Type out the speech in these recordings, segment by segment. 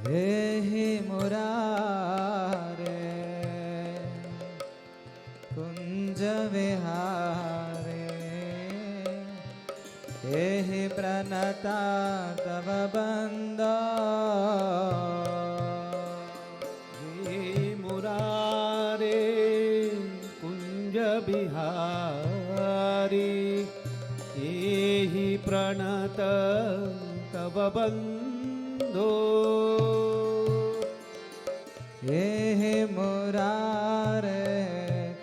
हे हि मुरारे कुंज विहारे हे हि प्रणता तव बंदो हे मुरारे कुंज बिहारी एहि प्रणत तव बंधो हे हि मुरारे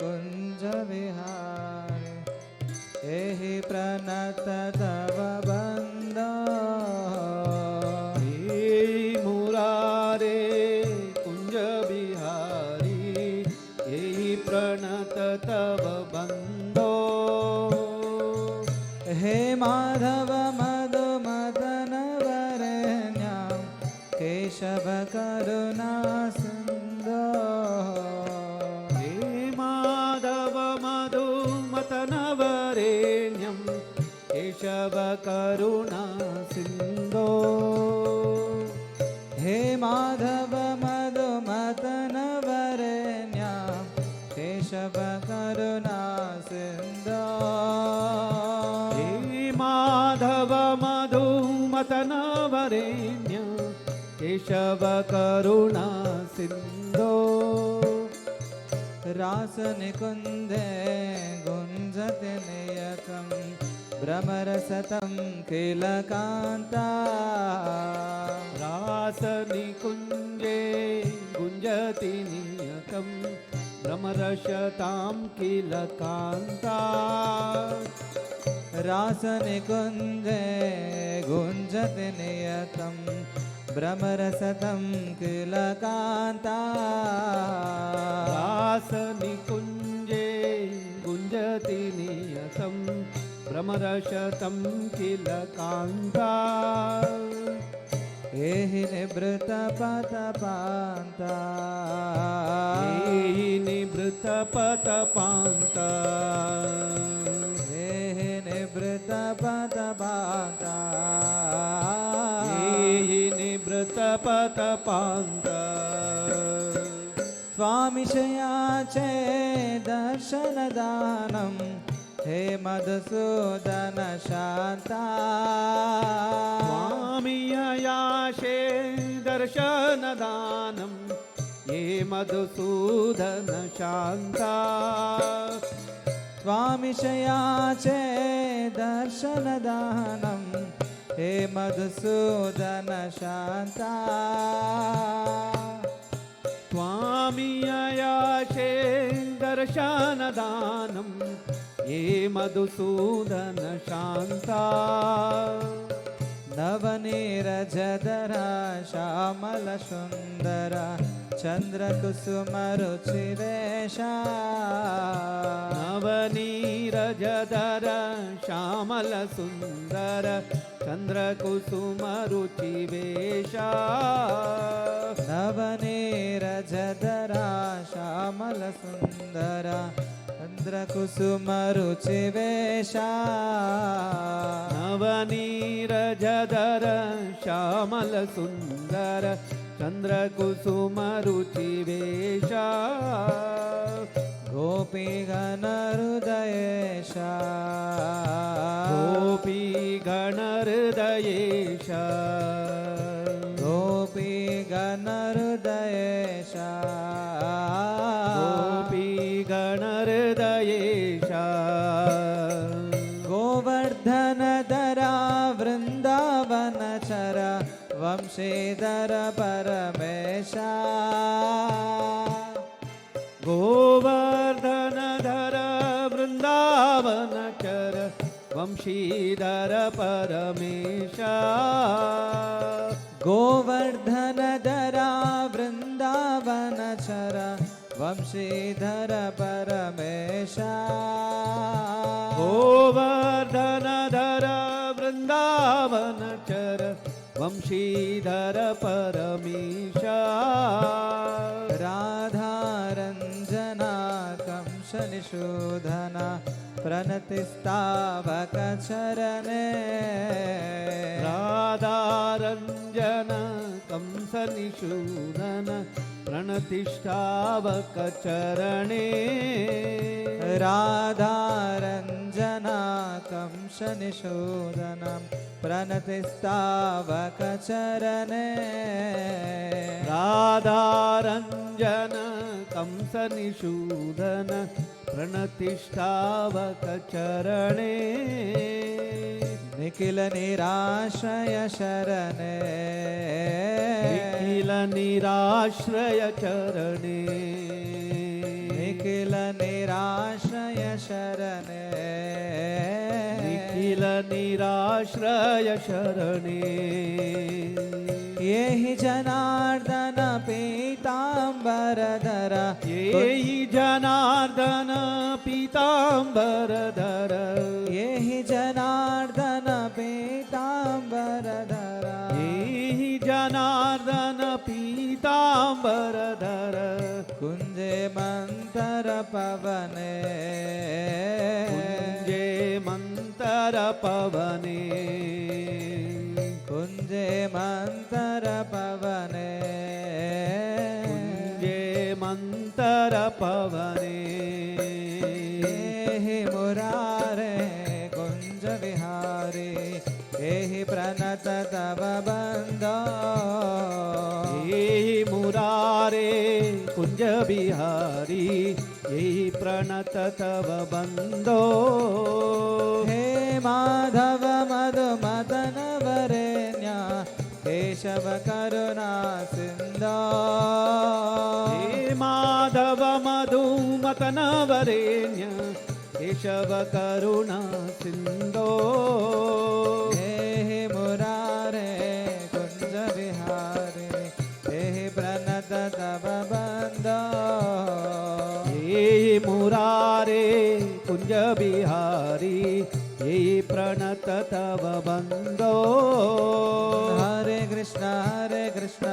कुंज विहारे हे हि प्रणत तव बंदो हे मुरारे कुंज बिहारी एहि प्रणत तव बंधो हे माधव मधु मदन वरेण्यं केशव करुणा सिंधो हे माधव मधु मदन वरेण्यं केशव करुणा सिंधो हे माधव मधु मदन वरेण्यं केशव करुणा सिंधो हे माधव मधु मदन वरेण्य केशव करुणा सिंधो रास निकुंदे गुंजति नियतं भ्रमरसतं किल कांता रासनिकुञ्जे गुञ्जति नियतं भ्रमरशतां किल कान्ता रास निकुंजे गुंजति नियतं भ्रमरसतं किल कांता रासनिकुञ्जे गुञ्जति नियतं भ्रमरशतं किल कान्ता एहि निवृत पतपान्ता एहि निवृत पतपान्ता एहि निवृत पतपान्ता एहि निवृत पतपान्ता स्वामिशयाचे दर्शनदानं हे मधुसूदन शान्ता स्वामिययाशे दर्शनदानं ये मधुसूदन शान्ता स्वामिशयाचे दर्शनदानं हे मधुसूदन शान्ता स्वामिययाशे दर्शनदानं ये मधुसूदन शान्ता नवनीरजधरा श्यामल सुंदर चंद्रकुसुमरुचिरेशा नवनीरजधर श्यामल सुंदर चंद्रकुसुमरुचिवेशा नवनीरजधरा श्यामल सुंदर चंद्रकुसुमरुचिवेशा नवनीरजधर श्यामल सुंदर चंद्रकुसुमरुचिवेशा गोपीगणहृदयेशा गोपीगणहृदयेशा गोपीगणहृदयेशा गोपीगणहृदयेशा गोवर्धनधरा वृंदावनचर वंशीधर परमेशा गोवर्धनधर वृंदावनचर वंशीधर परमेशा गोवर्धनधरा वृंदावनचर वंशीधर परमेशा गोवर्धनधर वृंदावनचर वंशीधर परमेशा राधारंजना कंसनिषूदना प्रणतिस्तावक चरणे राधारंजन कंस कंसनिषूदन प्रणतिष्ठावकचरणे राधारञ्जना कंसनिषूदनं प्रणतिस्तावकचरणे राधारञ्जन कंसनिषूदन प्रणतिष्ठावकचरणे निखिल निराश्रय शरणे निखिल निराश्रय चरणे निखिल निराश्रय शरणे निखिल निराश्रय शरणे ये हि जनार्दन पीताम्बरधर ये हि जनार्दन पीताम्बरधर ये हि जनार्दन पीताम्बरधर ये हि जनार्दन पीताम्बरधर कुञ्जे मन्तर पवने कुञ्जे मन्तर पवने कुञ्जे मन्तर पवने कुञ्जे मन्तर पवने हि मुरारे कुञ्ज विहारे हि प्रणत तव बन्धो हे मुरारे कुञ्ज बिहारी यही प्रणत तव बन्दो हे माधव मधुमदन वरेण्य केशव करुणा सिन्धो हे माधव मधुमतन वरेण्य केशव करुणा सिन्धो हे मुरारे कुञ्ज विहारे हे प्रणत तव बन्धो हे मुरारे कुञ्ज बिहारी यही प्रणत तव बन्दो हरे कृष्ण कृष्ण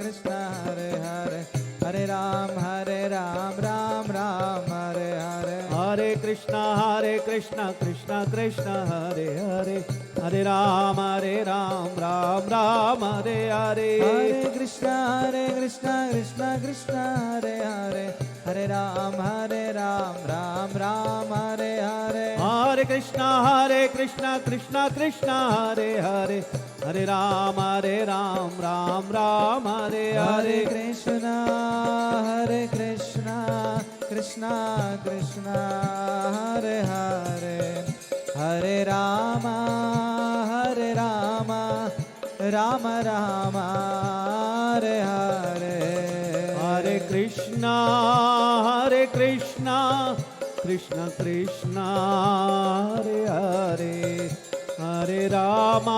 कृष्ण हरे हरे हरे राम राम राम हरे हरे हरे कृष्ण कृष्ण कृष्ण हरे हरे हरे राम राम राम हरे हरे हरे कृष्ण कृष्ण कृष्ण हरे हरे हरे राम राम हरे हरे हरे कृष्ण कृष्ण कृष्ण हरे हरे हरे राम राम हरे हरे हरे कृष्ण कृष्ण कृष्ण हरे हरे हरे राम राम राम हरे हरे हरे कृष्ण कृष्ण कृष्ण हरे हरे हरे राम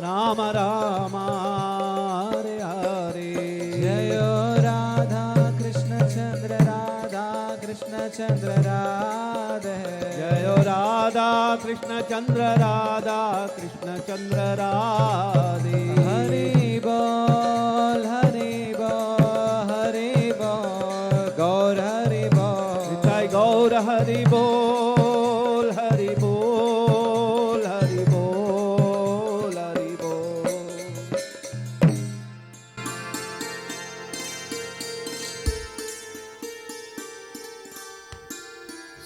राम राम हरे हरे जय राधा कृष्ण चंद्र राधे जय राधा कृष्ण चंद्र राधे हरि बोल गौर हरि बोल जय गौर हरि बोल हरि बोल हरि बोल हरि बोल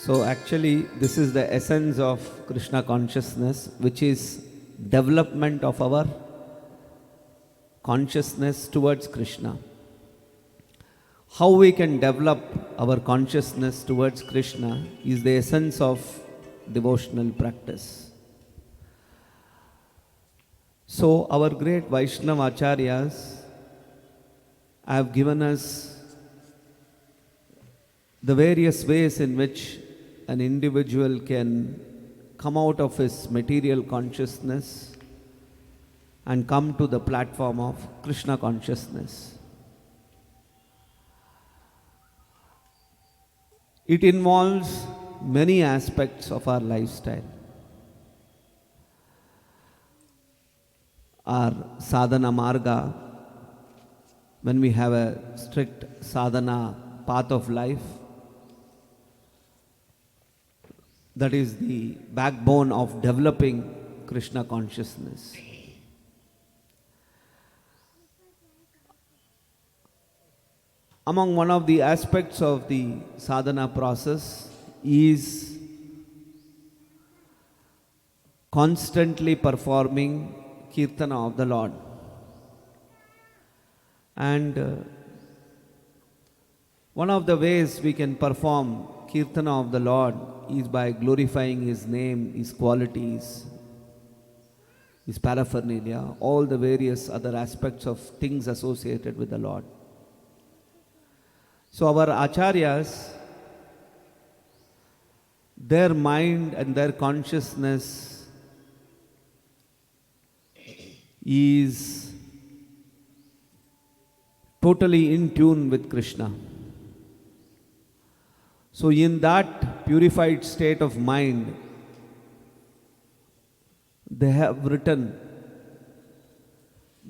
So actually this is the essence of Krishna consciousness, which is development of our consciousness towards Krishna. How we can develop our consciousness towards Krishna is the essence of devotional practice. So our great Vaishnava Acharyas have given us the various ways in which an individual can come out of his material consciousness and come to the platform of Krishna consciousness. It involves many aspects of our lifestyle. Our sadhana marga, when we have a strict sadhana path of life, that is the backbone of developing Krishna consciousness. Among one of the aspects of the sadhana process is constantly performing kirtana of the Lord. And one of the ways we can perform kirtana of the Lord is by glorifying His name, His qualities, His paraphernalia, all the various other aspects of things associated with the Lord. So our acharyas, their mind and their consciousness is totally in tune with Krishna. So in that purified state of mind, they have written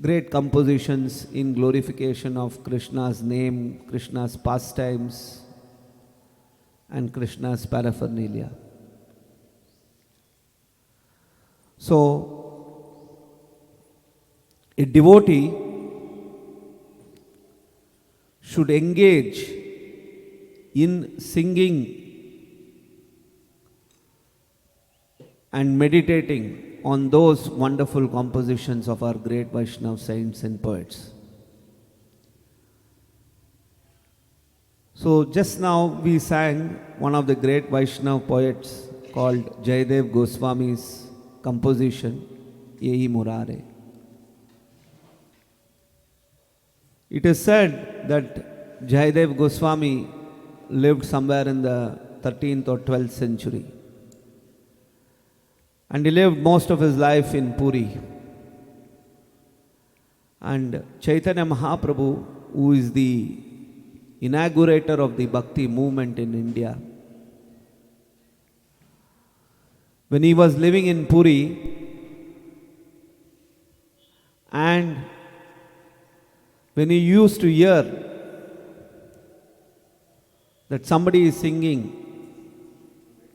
great compositions in glorification of Krishna's name, Krishna's pastimes, and Krishna's paraphernalia. So, a devotee should engage in singing and meditating on those wonderful compositions of our great Vaishnava saints and poets. So just now we sang one of the great Vaishnava poets called Jayadev Goswami's composition, Yehi Murare. It is said that Jayadev Goswami lived somewhere in the 13th or 12th century. And he lived most of his life in Puri. And Chaitanya Mahaprabhu, who is the inaugurator of the Bhakti movement in India, when he was living in Puri, and when he used to hear that somebody is singing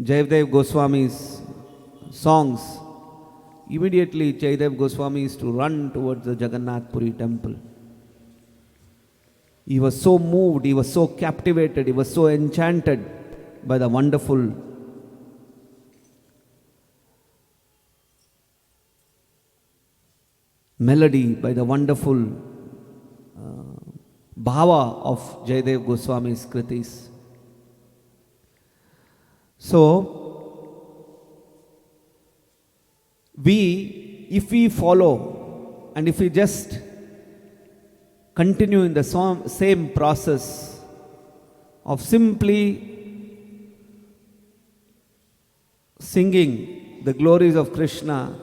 Jayadev Goswami's songs, immediately Jayadev Goswami used to run towards the Jagannath Puri temple. He was so moved, he was so captivated, he was so enchanted by the wonderful melody, by the wonderful bhava of Jayadev Goswami's kritis. So, if we follow and if we just continue in the same process of simply singing the glories of Krishna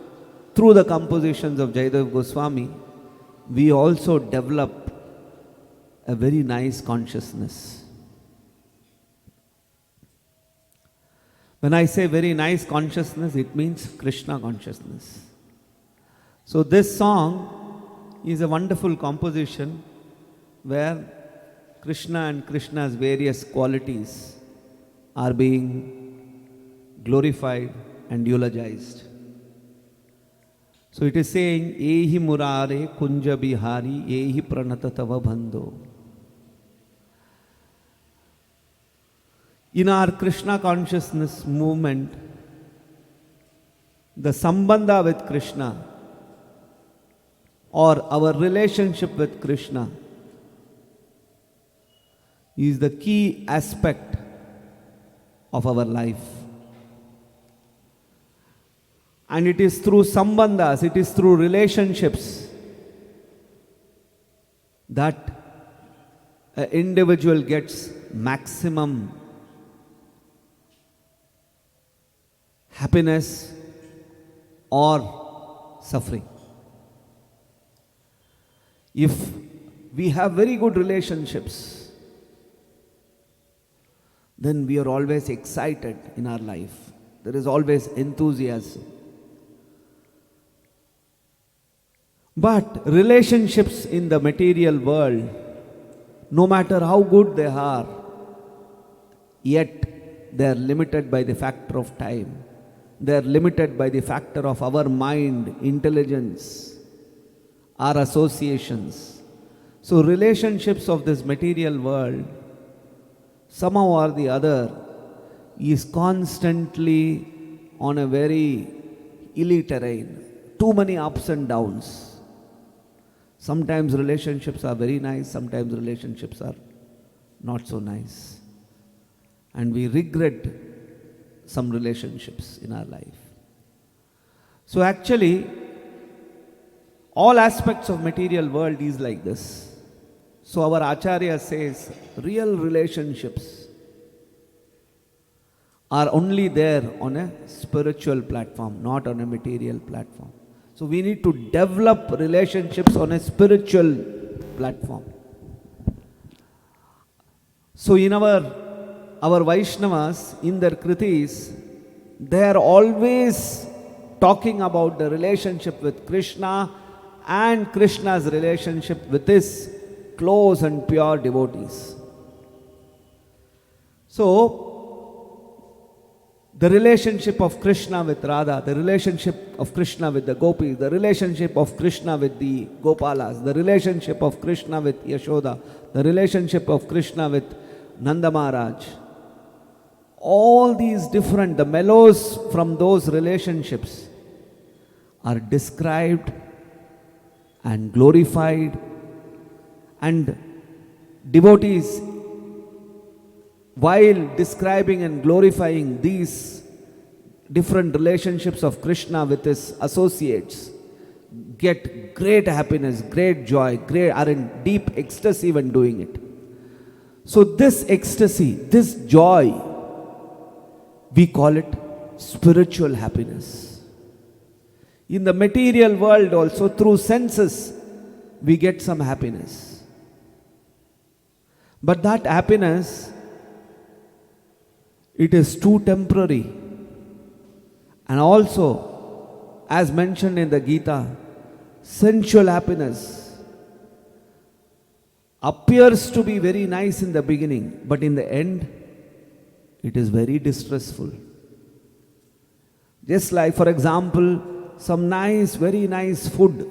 through the compositions of Jayadev Goswami, we also develop a very nice consciousness. When I say very nice consciousness, it means Krishna consciousness. So this song is a wonderful composition where Krishna and Krishna's various qualities are being glorified and eulogized. So it is saying, Ehi Murare Kunja Bihari, Ehi Pranata Tava Bandho. In our Krishna consciousness movement, the sambandha with Krishna or our relationship with Krishna is the key aspect of our life. And it is through sambandhas, it is through relationships that an individual gets maximum happiness or suffering. If we have very good relationships, then we are always excited in our life. There is always enthusiasm. But relationships in the material world, no matter how good they are, yet they are limited by the factor of time. They are limited by the factor of our mind, intelligence, our associations. So, relationships of this material world, somehow or the other, is constantly on a very hilly terrain. Too many ups and downs. Sometimes relationships are very nice, sometimes relationships are not so nice. And we regret some relationships in our life. So actually, all aspects of material world is like this. So our Acharya says, real relationships are only there on a spiritual platform, not on a material platform. So we need to develop relationships on a spiritual platform. So in our Vaishnavas, in their kritis, they are always talking about the relationship with Krishna and Krishna's relationship with his close and pure devotees. So, the relationship of Krishna with Radha, the relationship of Krishna with the gopis, the relationship of Krishna with the Gopalas, the relationship of Krishna with Yashoda, the relationship of Krishna with Nanda Maharaj. All these different, the mellows from those relationships are described and glorified, and devotees, while describing and glorifying these different relationships of Krishna with his associates, get great happiness, great joy, are in deep ecstasy when doing it. So this ecstasy, this joy, we call it spiritual happiness. In the material world also, through senses, we get some happiness. But that happiness, it is too temporary. And also, as mentioned in the Gita, sensual happiness appears to be very nice in the beginning, but in the end, it is very distressful. Just like, for example, some nice, very nice food.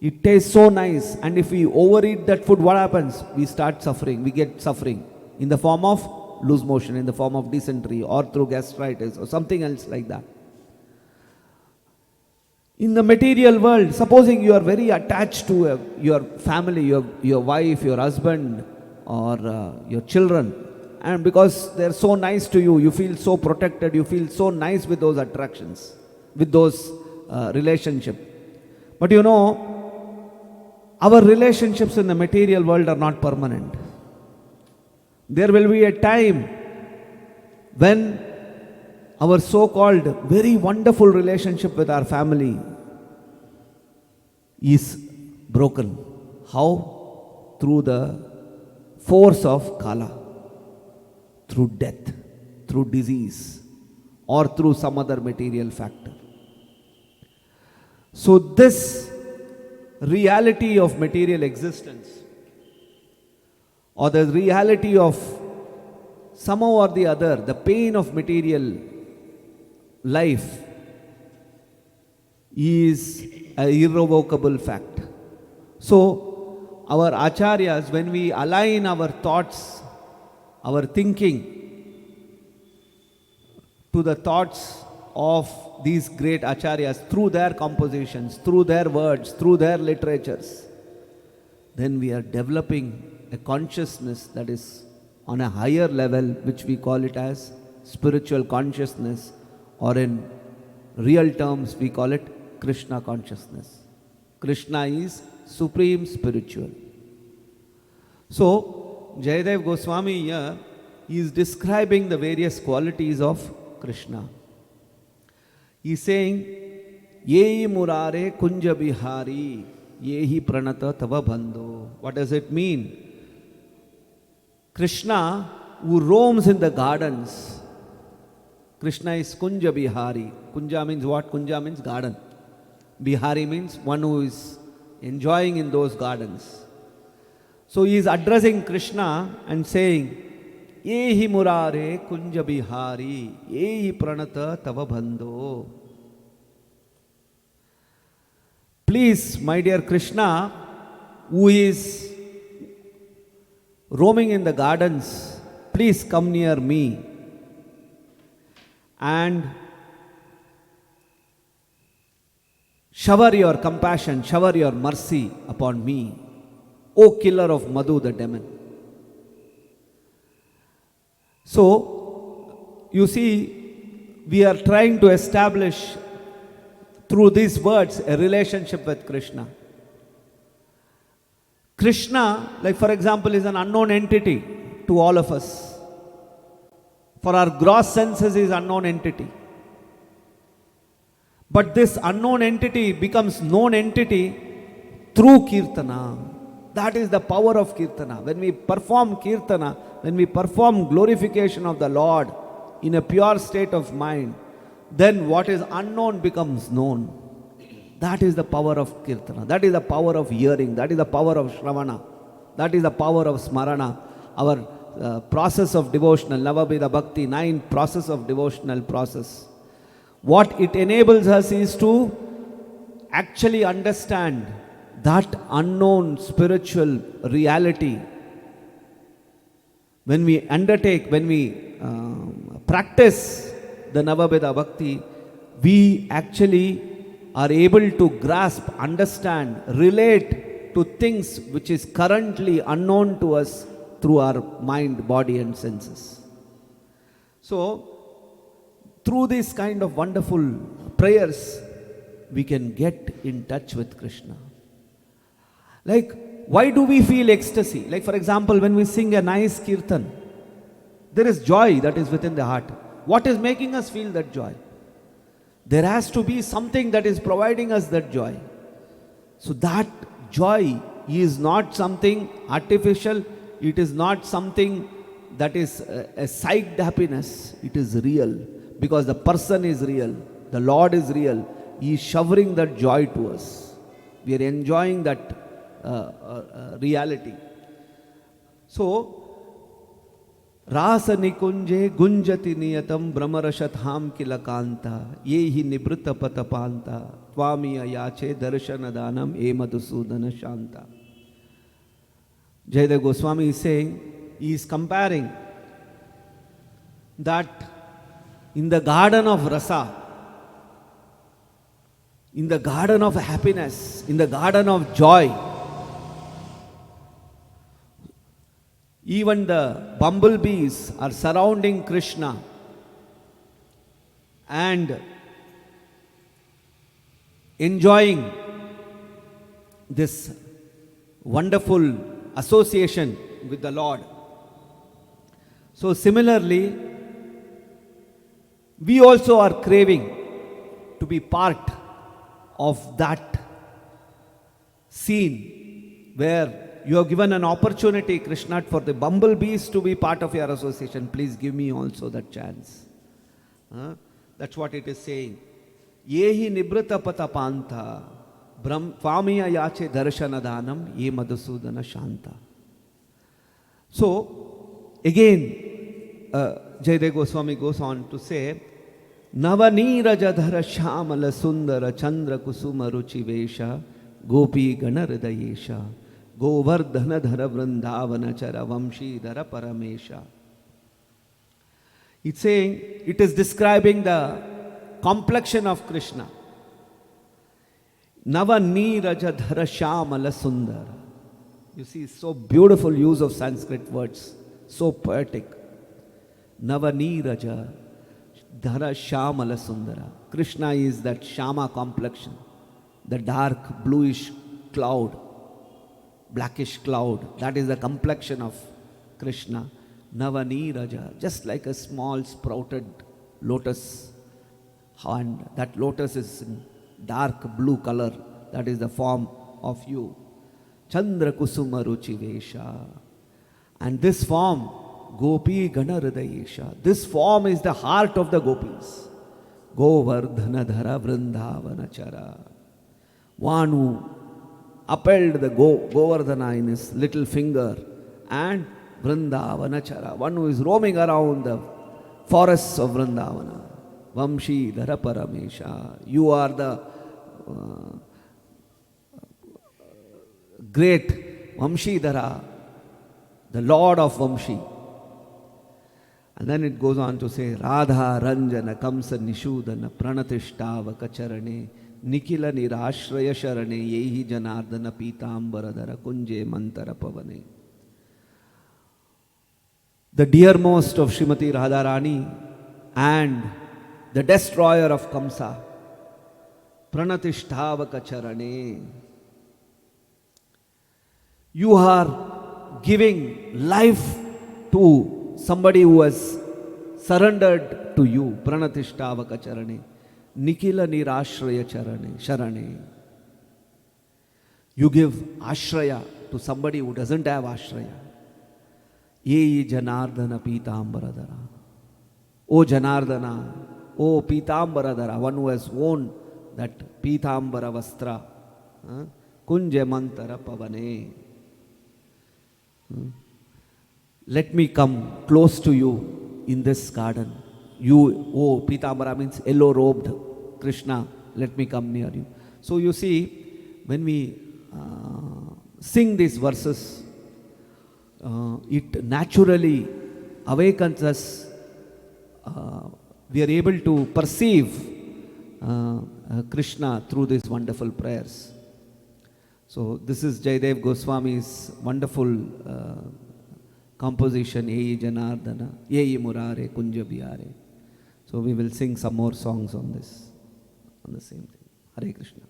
It tastes so nice, and if we overeat that food, what happens? We start suffering, we get suffering in the form of loose motion, in the form of dysentery, or through gastritis, or something else like that. In the material world, supposing you are very attached to your family, your wife, your husband, or your children, and because they are so nice to you, you feel so protected, you feel so nice with those attractions, with those relationships. But you know, our relationships in the material world are not permanent. There will be a time when our so-called very wonderful relationship with our family is broken. How? Through the force of Kala, through death, through disease, or through some other material factor. So this reality of material existence, or the reality of somehow or the other, the pain of material life, is an irrevocable fact. So our acharyas, when we align our thoughts, our thinking to the thoughts of these great acharyas through their compositions, through their words, through their literatures, then we are developing a consciousness that is on a higher level, which we call it as spiritual consciousness, or in real terms we call it Krishna consciousness. Krishna is supreme spiritual. So Jayadev Goswami here is describing the various qualities of Krishna. He is saying, Yehi murare kunja bihari, yehi pranata tava bandho. What does it mean? Krishna, who roams in the gardens, Krishna is kunja bihari. Kunja means what? Kunja means garden. Bihari means one who is enjoying in those gardens. So he is addressing Krishna and saying, Yehi murare kunja bihari, yehi pranata tava bandho. Please, my dear Krishna, who is roaming in the gardens, please come near me and shower your compassion, shower your mercy upon me, O killer of Madhu the demon. So, you see, we are trying to establish through these words a relationship with Krishna. Krishna, like for example, is an unknown entity to all of us. For our gross senses, he is unknown entity. But this unknown entity becomes known entity through Kirtana. That is the power of Kirtana. When we perform Kirtana, when we perform glorification of the Lord in a pure state of mind, then what is unknown becomes known. That is the power of Kirtana. That is the power of hearing. That is the power of Shravana. That is the power of Smarana. Our process of devotional, Navabhida Bhakti, 9 process of devotional process. What it enables us is to actually understand that unknown spiritual reality. When we undertake, when we practice the Navabhida Bhakti, we actually are able to grasp, understand, relate to things which is currently unknown to us through our mind, body and senses. So, through this kind of wonderful prayers, we can get in touch with Krishna. Like, why do we feel ecstasy? Like, for example, when we sing a nice kirtan, there is joy that is within the heart. What is making us feel that joy? There has to be something that is providing us that joy. So that joy is not something artificial. It is not something that is a psyched happiness. It is real. Because the person is real. The Lord is real. He is showering that joy to us. We are enjoying that reality. So, Rasa nikunje gunjati niyatam brahmarashatham kilakanta yehi nibrita patapanta tvami ayache darshanadhanam e madhusudana shanta. Jayadeva Goswami is saying, he is comparing that in the garden of rasa, in the garden of happiness, in the garden of joy, even the bumblebees are surrounding Krishna and enjoying this wonderful association with the Lord. So similarly, we also are craving to be part of that scene where you have given an opportunity, Krishna, for the bumblebees to be part of your association. Please give me also that chance. That's what it is saying. Yehi nibrita patapanta tvamiya yache darshanadhanam ye madhusudana shanta. So, again, Jayadeva Goswami goes on to say, Navanirajadhara shamala sundara chandra kusuma ruchi vesha gopi ganaridayesha Govardhana dhara vrindavana chara vamshi dhara paramesha. It's saying, it is describing the complexion of Krishna. Navaniraja dhara shamala sundara. You see, so beautiful use of Sanskrit words, so poetic. Navaniraja dhara shamala sundara. Krishna is that shama complexion, the dark bluish cloud, blackish cloud. That is the complexion of Krishna. Navaniraja, just like a small sprouted lotus. And that lotus is in dark blue color. That is the form of you. Chandra kusuma ruchi vesha. And this form, gopi ganaridayesha. This form is the heart of the gopis. Govardhana dhara vrindavana chara. One who upheld the Govardhana in his little finger and Vrindavana chara. One who is roaming around the forests of Vrindavana. Vamshi dhara paramesha. You are the great Vamshidhara, the Lord of Vamshi. And then it goes on to say, Radha Ranjana Kamsa Nishudana Pranatishhtava Kacharane Nikila Nirashraya Sharane Yehi Janardana Pitambaradhara Kunje Mantara Pavane. The dearmost of Srimati Radharani and the destroyer of Kamsa, Pranatishhtava Kacharane. You are giving life to somebody who has surrendered to you. Pranatishhtava Kacharane. Nikila Nirashraya Sharane. You give ashraya to somebody who doesn't have ashraya. Ye Janardana Pitambaradhara. O Janardana, O Pitambaradhara, one who has worn that Pitambara Vastra. Kunja Mantara Pavane. Let me come close to you in this garden. You, oh, Pitambara means yellow robed Krishna, let me come near you. So you see, when we sing these verses, it naturally awakens us. We are able to perceive Krishna through these wonderful prayers. So this is Jayadev Goswami's wonderful composition, Yehi Janardana, Yehi Murare, Kunja Bihare. So we will sing some more songs on this, on the same thing. Hare Krishna.